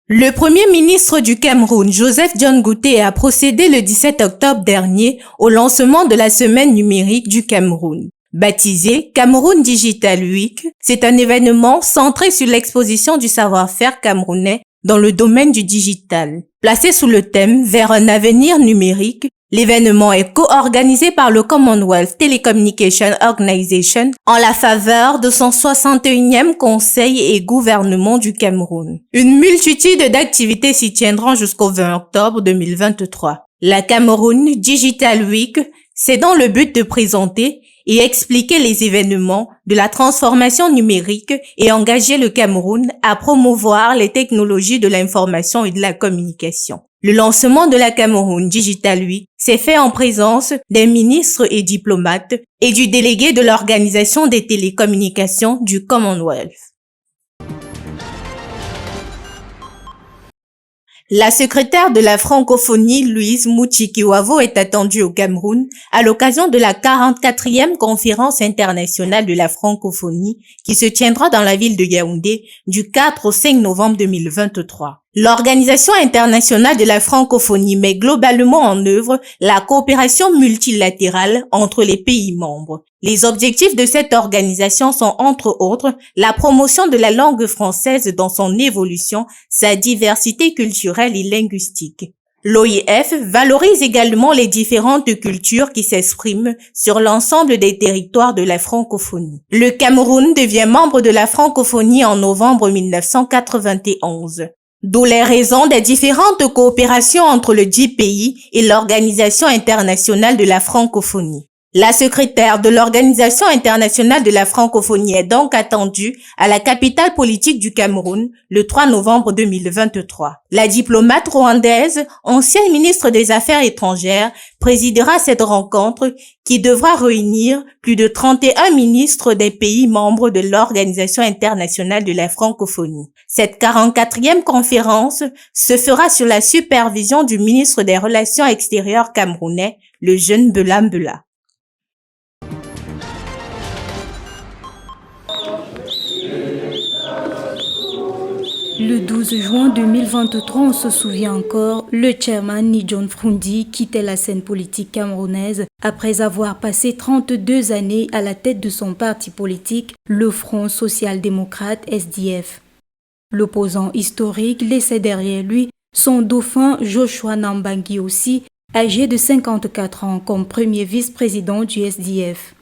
Le Premier ministre du Cameroun, Joseph John Goutée, a procédé le 17 octobre dernier au lancement de la semaine numérique du Cameroun. Baptisé Cameroun Digital Week, c'est un événement centré sur l'exposition du savoir-faire camerounais dans le domaine du digital. Placé sous le thème « Vers un avenir numérique », l'événement est co-organisé par le Commonwealth Telecommunication Organization en la faveur de son 61e Conseil et gouvernement du Cameroun. Une multitude d'activités s'y tiendront jusqu'au 20 octobre 2023. La Cameroun Digital Week, c'est dans le but de présenter et expliquer les événements de la transformation numérique et engager le Cameroun à promouvoir les technologies de l'information et de la communication. Le lancement de la Cameroun Digital Week s'est fait en présence des ministres et diplomates et du délégué de l'Organisation des télécommunications du Commonwealth. La secrétaire de la francophonie, Louise Mouchikiwavo, est attendue au Cameroun à l'occasion de la 44e conférence internationale de la francophonie qui se tiendra dans la ville de Yaoundé du 4 au 5 novembre 2023. L'Organisation internationale de la francophonie met globalement en œuvre la coopération multilatérale entre les pays membres. Les objectifs de cette organisation sont entre autres la promotion de la langue française dans son évolution, sa diversité culturelle et linguistique. L'OIF valorise également les différentes cultures qui s'expriment sur l'ensemble des territoires de la francophonie. Le Cameroun devient membre de la francophonie en novembre 1991. D'où les raisons des différentes coopérations entre le dit pays et l'Organisation internationale de la francophonie. La secrétaire de l'Organisation internationale de la francophonie est donc attendue à la capitale politique du Cameroun le 3 novembre 2023. La diplomate rwandaise, ancienne ministre des Affaires étrangères, présidera cette rencontre qui devra réunir plus de 31 ministres des pays membres de l'Organisation internationale de la francophonie. Cette 44e conférence se fera sous la supervision du ministre des Relations extérieures camerounais, le jeune Bela Mbela. Le 12 juin 2023, on se souvient encore, le chairman Nidjon Froundi quittait la scène politique camerounaise après avoir passé 32 années à la tête de son parti politique, le Front social-démocrate SDF. L'opposant historique laissait derrière lui son dauphin Joshua Nambangi aussi, âgé de 54 ans comme premier vice-président du SDF.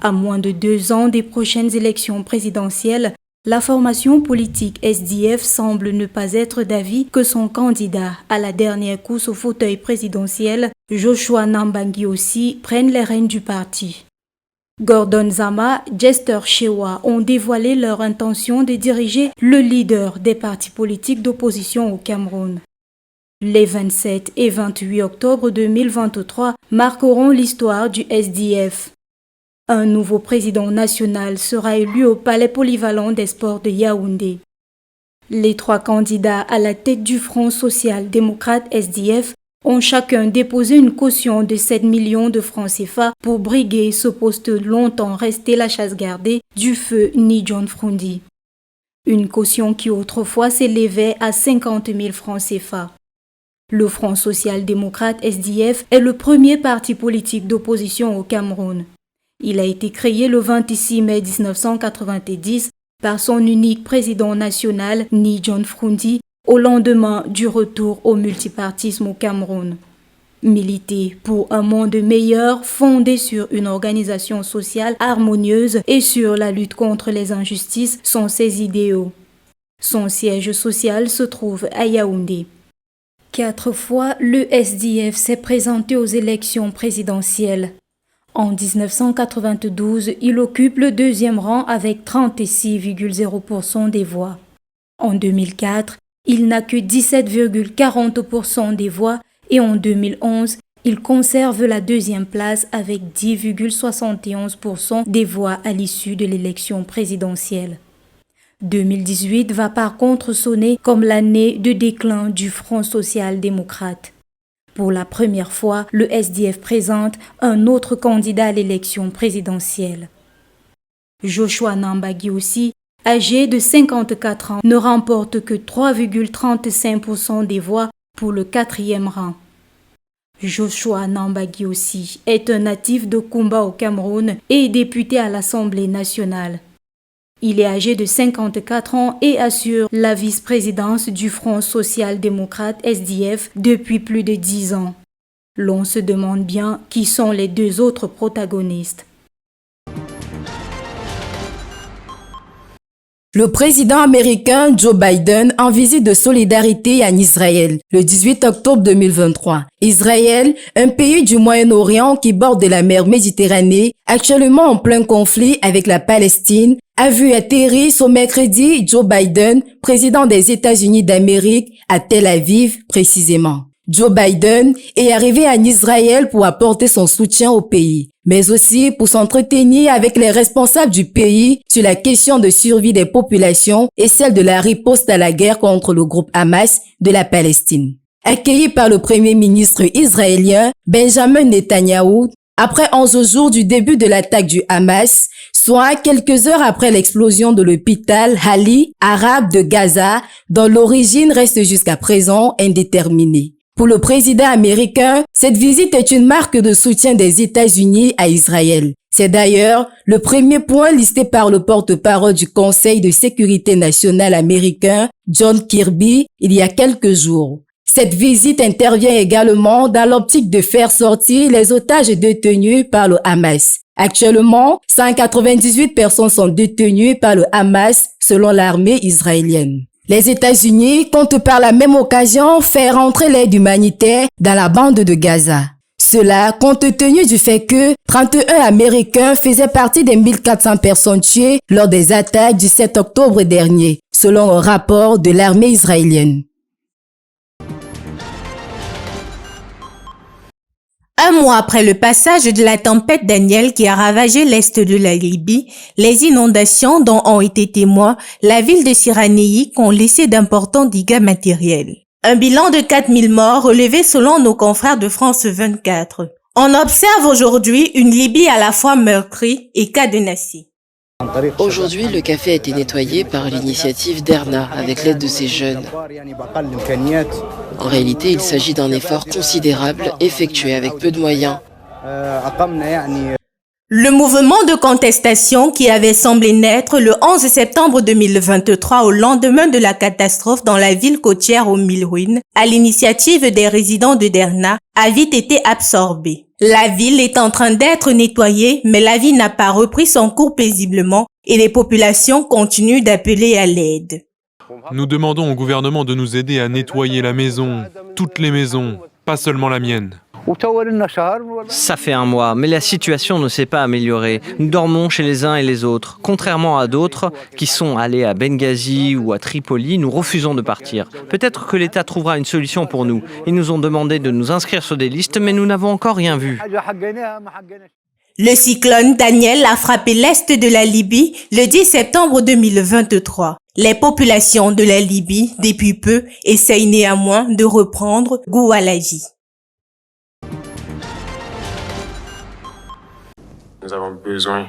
À moins de 2 ans des prochaines élections présidentielles, la formation politique SDF semble ne pas être d'avis que son candidat à la dernière course au fauteuil présidentiel, Joshua Nambangi aussi, prenne les rênes du parti. Gordon Zama, Jester Shewa ont dévoilé leur intention de diriger le leader des partis politiques d'opposition au Cameroun. Les 27 et 28 octobre 2023 marqueront l'histoire du SDF. Un nouveau président national sera élu au Palais polyvalent des sports de Yaoundé. Les 3 candidats à la tête du Front social-démocrate SDF ont chacun déposé une caution de 7 millions de francs CFA pour briguer ce poste longtemps resté la chasse gardée du feu Nidjon Froundi. Une caution qui autrefois s'élevait à 50 000 francs CFA. Le Front social-démocrate SDF est le premier parti politique d'opposition au Cameroun. Il a été créé le 26 mai 1990 par son unique président national, Nidjon Froundi, au lendemain du retour au multipartisme au Cameroun. Militer pour un monde meilleur fondé sur une organisation sociale harmonieuse et sur la lutte contre les injustices sont ses idéaux. Son siège social se trouve à Yaoundé. 4 fois, le SDF s'est présenté aux élections présidentielles. En 1992, il occupe le 2e rang avec 36,0% des voix. En 2004, il n'a que 17,40% des voix et en 2011, il conserve la 2e place avec 10,71% des voix à l'issue de l'élection présidentielle. 2018 va par contre sonner comme l'année de déclin du Front social-démocrate. Pour la première fois, le SDF présente un autre candidat à l'élection présidentielle. Joshua Nambangi aussi âgé de 54 ans, ne remporte que 3,35% des voix pour le 4e rang. Joshua Nambagi aussi est un natif de Kumba au Cameroun et député à l'Assemblée nationale. Il est âgé de 54 ans et assure la vice-présidence du Front social-démocrate SDF depuis plus de 10 ans. L'on se demande bien qui sont les deux autres protagonistes. Le président américain Joe Biden en visite de solidarité en Israël le 18 octobre 2023. Israël, un pays du Moyen-Orient qui borde la mer Méditerranée, actuellement en plein conflit avec la Palestine, a vu atterrir ce mercredi Joe Biden, président des États-Unis d'Amérique, à Tel Aviv précisément. Joe Biden est arrivé en Israël pour apporter son soutien au pays, mais aussi pour s'entretenir avec les responsables du pays sur la question de survie des populations et celle de la riposte à la guerre contre le groupe Hamas de la Palestine. Accueilli par le premier ministre israélien Benjamin Netanyahou, après 11 jours du début de l'attaque du Hamas, soit quelques heures après l'explosion de l'hôpital Ali arabe de Gaza, dont l'origine reste jusqu'à présent indéterminée. Pour le président américain, cette visite est une marque de soutien des États-Unis à Israël. C'est d'ailleurs le premier point listé par le porte-parole du Conseil de sécurité nationale américain, John Kirby, il y a quelques jours. Cette visite intervient également dans l'optique de faire sortir les otages détenus par le Hamas. Actuellement, 198 personnes sont détenues par le Hamas selon l'armée israélienne. Les États-Unis comptent par la même occasion faire entrer l'aide humanitaire dans la bande de Gaza. Cela compte tenu du fait que 31 Américains faisaient partie des 1400 personnes tuées lors des attaques du 7 octobre dernier, selon un rapport de l'armée israélienne. Un mois après le passage de la tempête Daniel qui a ravagé l'est de la Libye, les inondations dont ont été témoins la ville de Cyranéïque ont laissé d'importants dégâts matériels. Un bilan de 4000 morts relevé selon nos confrères de France 24. On observe aujourd'hui une Libye à la fois meurtrie et cadenassée. Aujourd'hui, le café a été nettoyé par l'initiative d'Erna avec l'aide de ces jeunes. En réalité, il s'agit d'un effort considérable effectué avec peu de moyens. Le mouvement de contestation qui avait semblé naître le 11 septembre 2023 au lendemain de la catastrophe dans la ville côtière aux 1000 ruines, à l'initiative des résidents de Derna, a vite été absorbé. La ville est en train d'être nettoyée, mais la vie n'a pas repris son cours paisiblement et les populations continuent d'appeler à l'aide. Nous demandons au gouvernement de nous aider à nettoyer la maison, toutes les maisons, pas seulement la mienne. Ça fait un mois, mais la situation ne s'est pas améliorée. Nous dormons chez les uns et les autres. Contrairement à d'autres qui sont allés à Benghazi ou à Tripoli, nous refusons de partir. Peut-être que l'État trouvera une solution pour nous. Ils nous ont demandé de nous inscrire sur des listes, mais nous n'avons encore rien vu. Le cyclone Daniel a frappé l'est de la Libye le 10 septembre 2023. Les populations de la Libye, depuis peu, essayent néanmoins de reprendre goût à la vie. Nous avons besoin,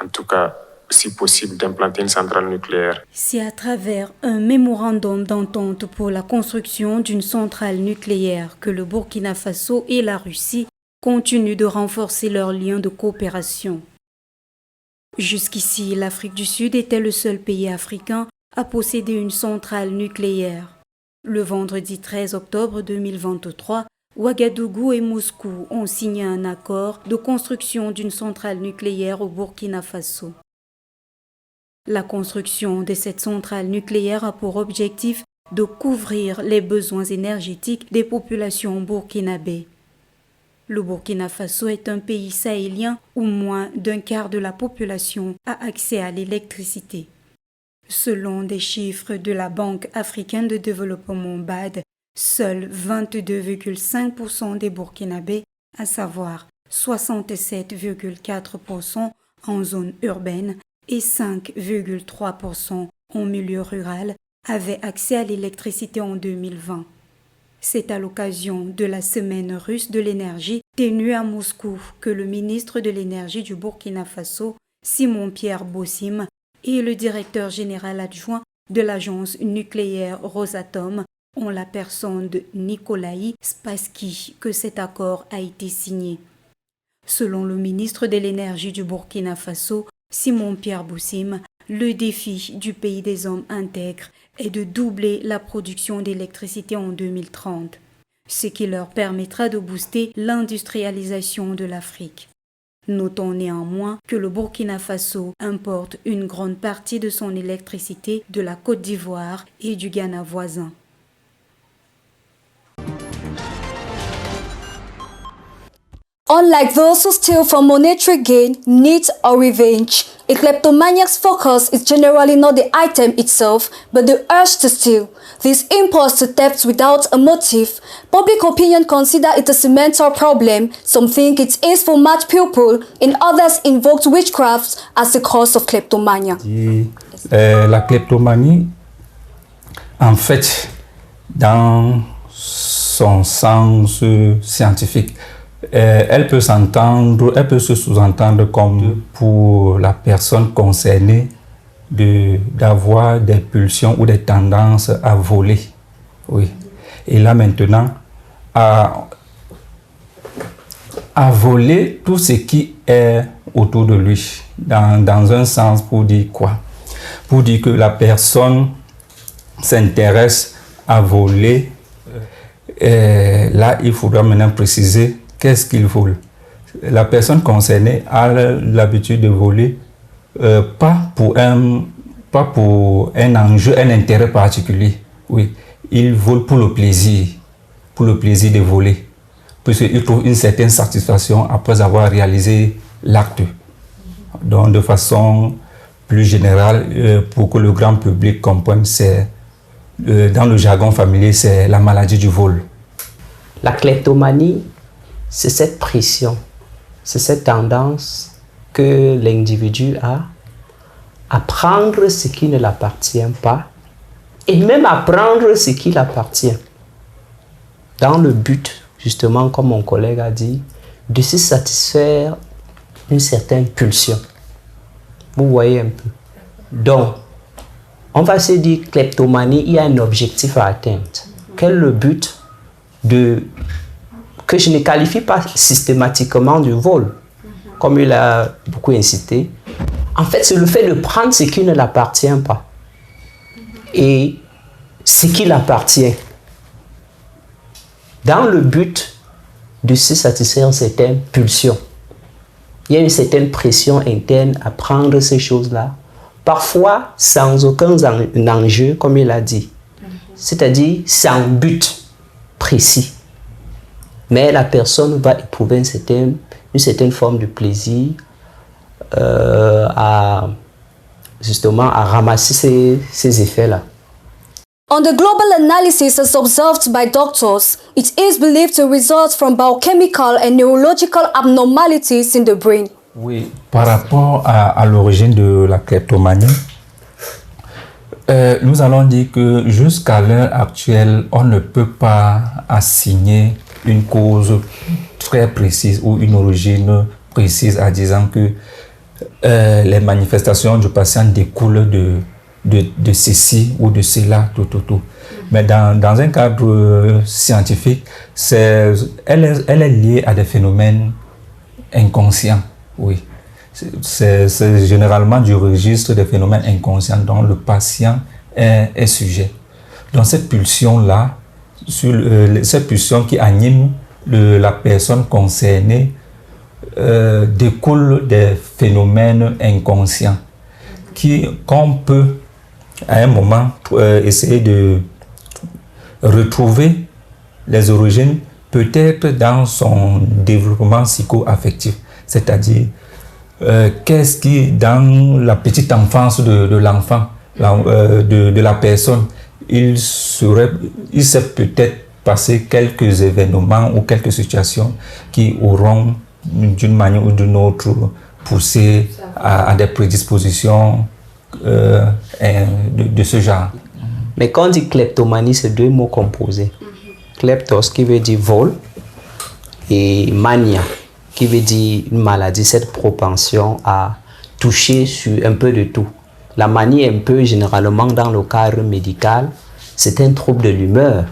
en tout cas, si possible, d'implanter une centrale nucléaire. C'est à travers un mémorandum d'entente pour la construction d'une centrale nucléaire que le Burkina Faso et la Russie continuent de renforcer leurs liens de coopération. Jusqu'ici, l'Afrique du Sud était le seul pays africain à posséder une centrale nucléaire. Le vendredi 13 octobre 2023, Ouagadougou et Moscou ont signé un accord de construction d'une centrale nucléaire au Burkina Faso. La construction de cette centrale nucléaire a pour objectif de couvrir les besoins énergétiques des populations burkinabées. Le Burkina Faso est un pays sahélien où moins d'un quart de la population a accès à l'électricité. Selon des chiffres de la Banque africaine de développement BAD, seuls 22,5% des Burkinabés, à savoir 67,4% en zone urbaine et 5,3% en milieu rural, avaient accès à l'électricité en 2020. C'est à l'occasion de la semaine russe de l'énergie tenue à Moscou que le ministre de l'énergie du Burkina Faso, Simon-Pierre Bossim, et le directeur général adjoint de l'agence nucléaire Rosatom, en la personne de Nicolaï Spassky, que cet accord a été signé. Selon le ministre de l'Énergie du Burkina Faso, Simon-Pierre Boussim, le défi du pays des hommes intègres est de doubler la production d'électricité en 2030, ce qui leur permettra de booster l'industrialisation de l'Afrique. Notons néanmoins que le Burkina Faso importe une grande partie de son électricité de la Côte d'Ivoire et du Ghana voisin. Unlike those who steal for monetary gain, needs, or revenge, a kleptomaniac's focus is generally not the item itself, but the urge to steal. This impulse to theft without a motive, public opinion consider it a mental problem. Some think it is for mad people, and others invoke witchcraft as the cause of kleptomania. La kleptomanie, en fait, dans son sens scientifique, elle peut se sous-entendre comme pour la personne concernée d'avoir des pulsions ou des tendances à voler. Oui. Et là maintenant, à voler tout ce qui est autour de lui. Dans un sens, pour dire quoi? Pour dire que la personne s'intéresse à voler. Là, il faudra maintenant préciser qu'est-ce qu'il vole. La personne concernée a l'habitude de voler pas pour un enjeu, un intérêt particulier. Oui, il vole pour le plaisir de voler, puisqu'il trouve une certaine satisfaction après avoir réalisé l'acte. Donc, de façon plus générale, pour que le grand public comprenne, c'est dans le jargon familier, c'est la maladie du vol. La kleptomanie, c'est cette pression, c'est cette tendance que l'individu a à prendre ce qui ne l'appartient pas et même à prendre ce qui l'appartient. Dans le but, justement, comme mon collègue a dit, de se satisfaire une certaine pulsion. Vous voyez un peu. Donc, on va se dire kleptomanie, il y a un objectif à atteindre. Quel est le but que je ne qualifie pas systématiquement du vol, comme il a beaucoup incité. En fait, c'est le fait de prendre ce qui ne l'appartient pas et ce qui l'appartient dans le but de se satisfaire une certaine pulsion. Il y a une certaine pression interne à prendre ces choses-là, parfois sans aucun enjeu, comme il a dit, c'est-à-dire sans but précis. Mais la personne va éprouver une certaine forme de plaisir à ramasser ces effets-là. On the global analysis as observed by doctors, it is believed to result from biochemical and neurological abnormalities in the brain. Oui, par rapport à l'origine de la kleptomanie, nous allons dire que jusqu'à l'heure actuelle, on ne peut pas assigner une cause très précise ou une origine précise en disant que les manifestations du patient découlent de ceci ou de cela, tout. Mais dans un cadre scientifique, elle est liée à des phénomènes inconscients, oui. C'est généralement du registre des phénomènes inconscients dont le patient est sujet. Donc cette pulsion-là, cette pulsion qui anime la personne concernée découle des phénomènes inconscients qu'on peut à un moment essayer de retrouver les origines peut-être dans son développement psycho-affectif, c'est-à-dire qu'est-ce qui dans la petite enfance de l'enfant, de la personne, il s'est peut-être passé quelques événements ou quelques situations qui auront d'une manière ou d'une autre poussé à des prédispositions de ce genre. Mais quand on dit kleptomanie, c'est deux mots composés. Kleptos qui veut dire vol et mania qui veut dire une maladie, cette propension à toucher sur un peu de tout. La manie, un peu généralement dans le cadre médical, c'est un trouble de l'humeur.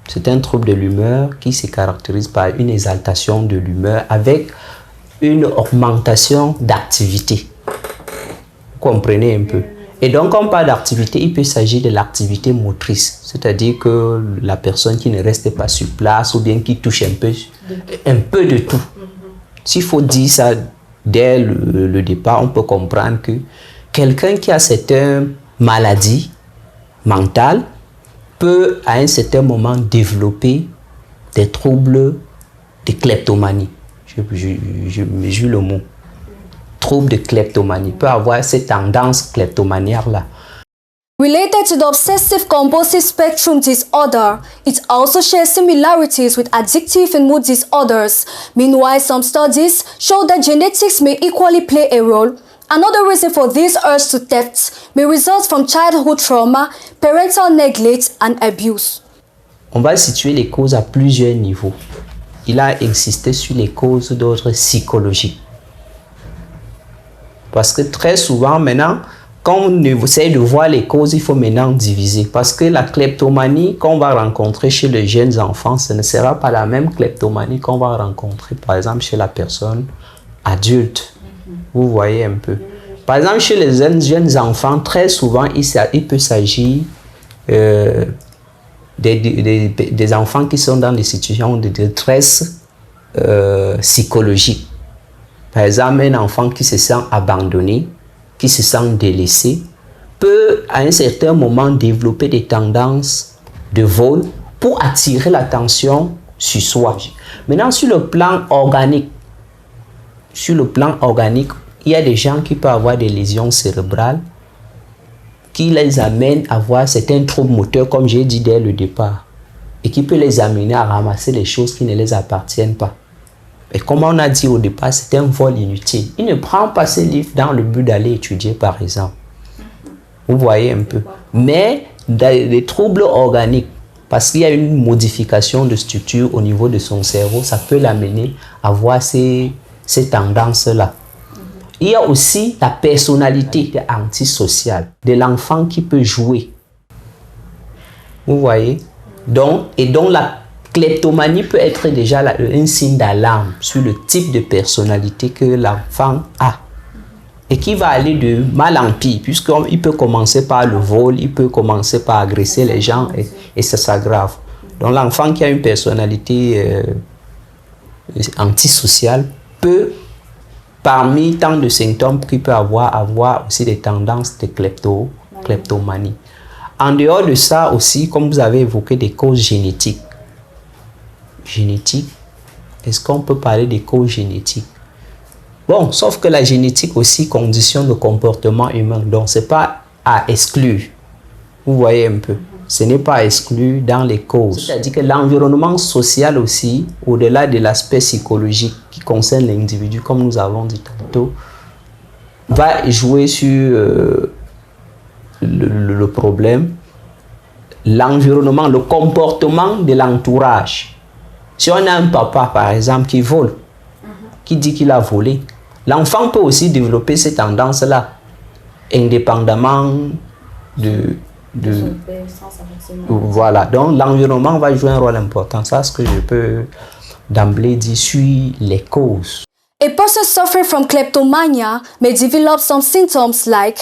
C'est un trouble de l'humeur qui se caractérise par une exaltation de l'humeur avec une augmentation d'activité. Vous comprenez un peu? Et donc, quand on parle d'activité, il peut s'agir de l'activité motrice, c'est-à-dire que la personne qui ne reste pas sur place ou bien qui touche un peu de tout. S'il faut dire ça dès le départ, on peut comprendre que quelqu'un qui a certaines maladies mentales peut à un certain moment développer des troubles de kleptomanie. Je mesure le mot. Trouble de kleptomanie. Peut avoir cette tendance kleptomaniaque-là. Related to the obsessive compulsive spectrum disorder, it also shares similarities with addictive and mood disorders. Meanwhile, some studies show that genetics may equally play a role. Another reason for this urge to theft may result from childhood trauma, parental neglect, and abuse. On va situer les causes à plusieurs niveaux. Il a insisté sur les causes d'ordre psychologique. Parce que très souvent, maintenant, quand on essaie de voir les causes, il faut maintenant diviser. Parce que la kleptomanie qu'on va rencontrer chez les jeunes enfants, ce ne sera pas la même kleptomanie qu'on va rencontrer, par exemple, chez la personne adulte. Vous voyez un peu. Par exemple, chez les jeunes enfants, très souvent, il peut s'agir des enfants qui sont dans des situations de détresse psychologique. Par exemple, un enfant qui se sent abandonné, qui se sent délaissé, peut à un certain moment développer des tendances de vol pour attirer l'attention sur soi. Maintenant, sur le plan organique, il y a des gens qui peuvent avoir des lésions cérébrales qui les amènent à avoir certains troubles moteurs, comme j'ai dit dès le départ, et qui peut les amener à ramasser les choses qui ne les appartiennent pas. Et comme on a dit au départ, c'est un vol inutile. Il ne prend pas ses livres dans le but d'aller étudier, par exemple. Vous voyez un peu. Mais des troubles organiques, parce qu'il y a une modification de structure au niveau de son cerveau, ça peut l'amener à avoir ces tendances-là. Il y a aussi la personnalité antisociale de l'enfant qui peut jouer. Vous voyez? Donc la kleptomanie peut être déjà un signe d'alarme sur le type de personnalité que l'enfant a. Et qui va aller de mal en pire, puisqu'il peut commencer par le vol, il peut commencer par agresser les gens et ça s'aggrave. Donc l'enfant qui a une personnalité antisociale peut, parmi tant de symptômes qu'il peut avoir aussi des tendances de kleptomanie. En dehors de ça aussi, comme vous avez évoqué, des causes génétiques. Est-ce qu'on peut parler des causes génétiques? Bon, sauf que la génétique aussi conditionne le comportement humain, donc ce n'est pas à exclure. Vous voyez un peu, ce n'est pas à exclure dans les causes. C'est-à-dire que l'environnement social aussi, au-delà de l'aspect psychologique qui concerne l'individu, comme nous avons dit tantôt, va jouer sur le problème. L'environnement, le comportement de l'entourage. Si on a un papa, par exemple, qui vole, qui dit qu'il a volé, l'enfant peut aussi développer ces tendances-là, indépendamment de voilà. Donc, l'environnement va jouer un rôle important. Ça, ce que je peux d'emblée dire sur les causes. A person suffering from kleptomania may develop some symptoms like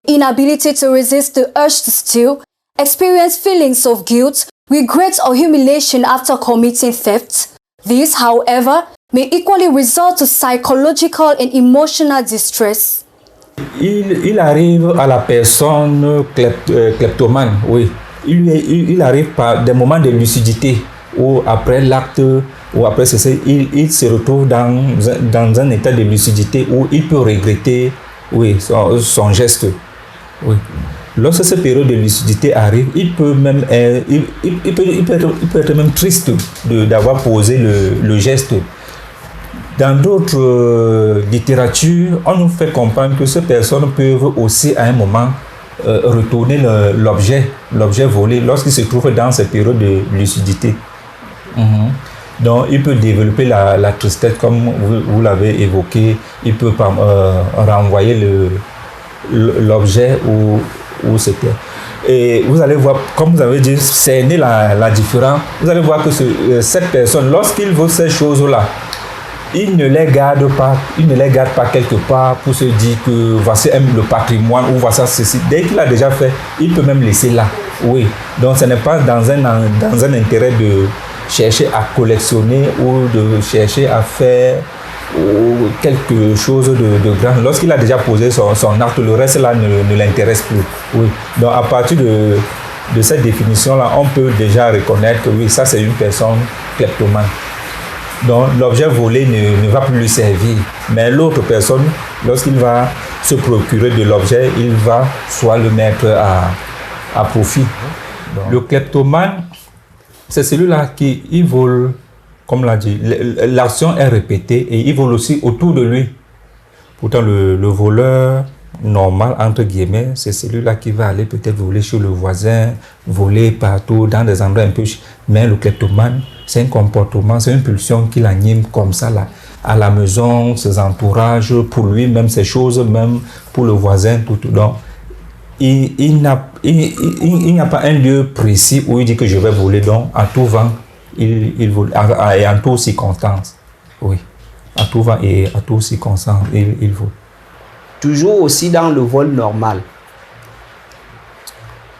inability to resist the urge to steal, experience feelings of guilt, regret or humiliation after committing theft. This, however, may equally result to psychological and emotional distress. Il arrive à la personne kleptomane, oui. Il arrive par des moments de lucidité où après l'acte ou après ceci, il se retrouve dans un état de lucidité où il peut regretter, oui, son geste. Oui. Lorsque cette période de lucidité arrive, il peut être même triste d'avoir posé le geste. Dans d'autres littératures, on nous fait comprendre que ces personnes peuvent aussi à un moment retourner l'objet volé lorsqu'il se trouve dans cette période de lucidité. Donc il peut développer la tristesse comme vous l'avez évoqué, il peut renvoyer l'objet où c'était. Et vous allez voir, comme vous avez dit, cerner la différence. Vous allez voir que cette personne, lorsqu'il veut ces choses-là, il ne les garde pas quelque part pour se dire que voici le patrimoine ou voici ceci. Dès qu'il a déjà fait, il peut même laisser là. Oui. Donc ce n'est pas dans un intérêt de chercher à collectionner ou de chercher à faire quelque chose de grand. Lorsqu'il a déjà posé son acte, le reste là ne l'intéresse plus. Oui. Donc à partir de cette définition-là, on peut déjà reconnaître que oui, ça c'est une personne kleptomane. Donc l'objet volé ne va plus lui servir. Mais l'autre personne, lorsqu'il va se procurer de l'objet, il va soit le mettre à profit. Donc, le kleptomane, c'est celui-là qui vole, comme l'a dit, l'action est répétée et il vole aussi autour de lui. Pourtant le voleur normal, entre guillemets, c'est celui-là qui va aller peut-être voler chez le voisin, voler partout, dans des endroits un peu... Mais le kleptomane, c'est un comportement, c'est une pulsion qui l'anime comme ça, là, à la maison, ses entourages, pour lui, même ses choses, même pour le voisin, tout. Donc, il n'y a pas un lieu précis où il dit que je vais voler. Donc, à tout vent, il vole, et en toutes circonstances. Oui, à tout vent et à toutes circonstances, il vole. Toujours aussi dans le vol normal,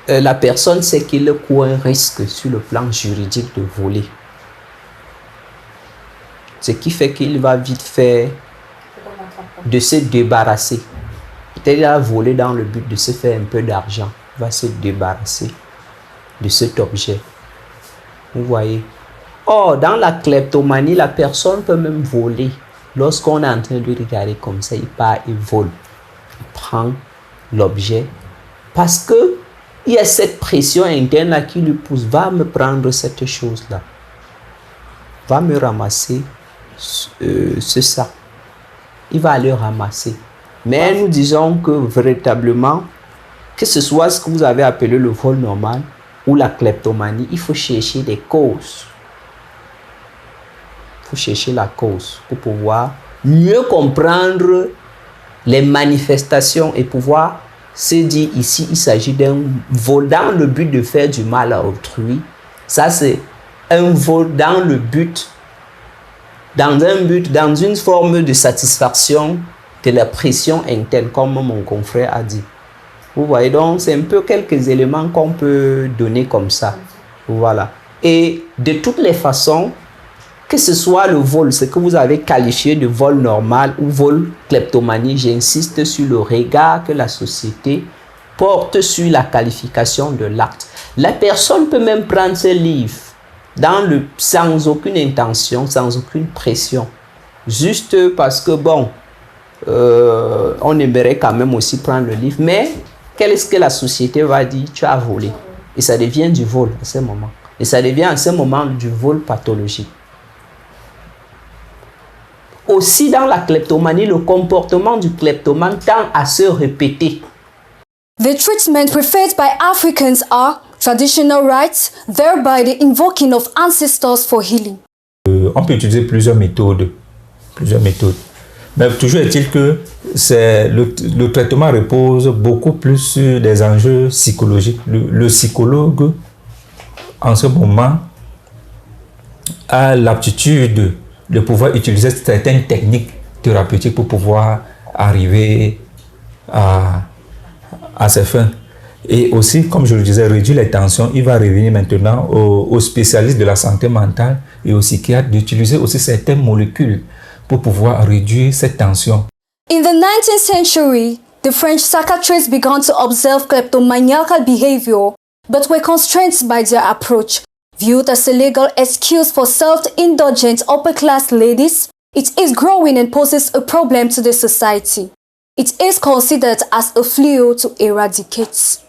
la personne sait qu'il court un risque sur le plan juridique de voler. Ce qui fait qu'il va vite faire de se débarrasser. Peut-être qu'il a volé dans le but de se faire un peu d'argent. Il va se débarrasser de cet objet. Vous voyez. Or, dans la kleptomanie, la personne peut même voler. Lorsqu'on est en train de lui regarder comme ça, il part, il vole. Il prend l'objet parce que il y a cette pression interne là qui lui pousse, va me prendre cette chose là, va me ramasser ce sac, il va aller ramasser. Mais nous disons que véritablement, que ce soit ce que vous avez appelé le vol normal ou la kleptomanie, il faut chercher des causes. Il faut chercher la cause pour pouvoir mieux comprendre les manifestations et pouvoir se dire ici il s'agit d'un vol dans le but de faire du mal à autrui. Ça c'est un vol dans le but, dans une forme de satisfaction de la pression interne, comme mon confrère a dit. Vous voyez, donc c'est un peu quelques éléments qu'on peut donner comme ça. Voilà. Et de toutes les façons, que ce soit le vol, ce que vous avez qualifié de vol normal ou vol kleptomanie, j'insiste sur le regard que la société porte sur la qualification de l'acte. La personne peut même prendre ce livre sans aucune intention, sans aucune pression, juste parce que bon, on aimerait quand même aussi prendre le livre, mais qu'est-ce que la société va dire? Tu as volé. Et ça devient du vol à ce moment. Et ça devient à ce moment du vol pathologique. Aussi dans la kleptomanie, le comportement du kleptomane tend à se répéter. The treatment preferred by Africans are traditional rites, thereby the invoking of ancestors for healing. On peut utiliser plusieurs méthodes. Mais toujours est-il que le traitement repose beaucoup plus sur des enjeux psychologiques. Le psychologue, en ce moment, a l'aptitude de pouvoir utiliser certaines techniques thérapeutiques pour pouvoir arriver à ses fins. Et aussi, comme je le disais, réduire les tensions. Il va revenir maintenant aux spécialistes de la santé mentale et aux psychiatres d'utiliser aussi certaines molécules pour pouvoir réduire cette tension. In the 19th century, the French psychiatrists began to observe kleptomaniacal behavior, but were constrained by their approach. Viewed as a legal excuse for self-indulgent upper-class ladies, it is growing and poses a problem to the society. It is considered as a flu to eradicate.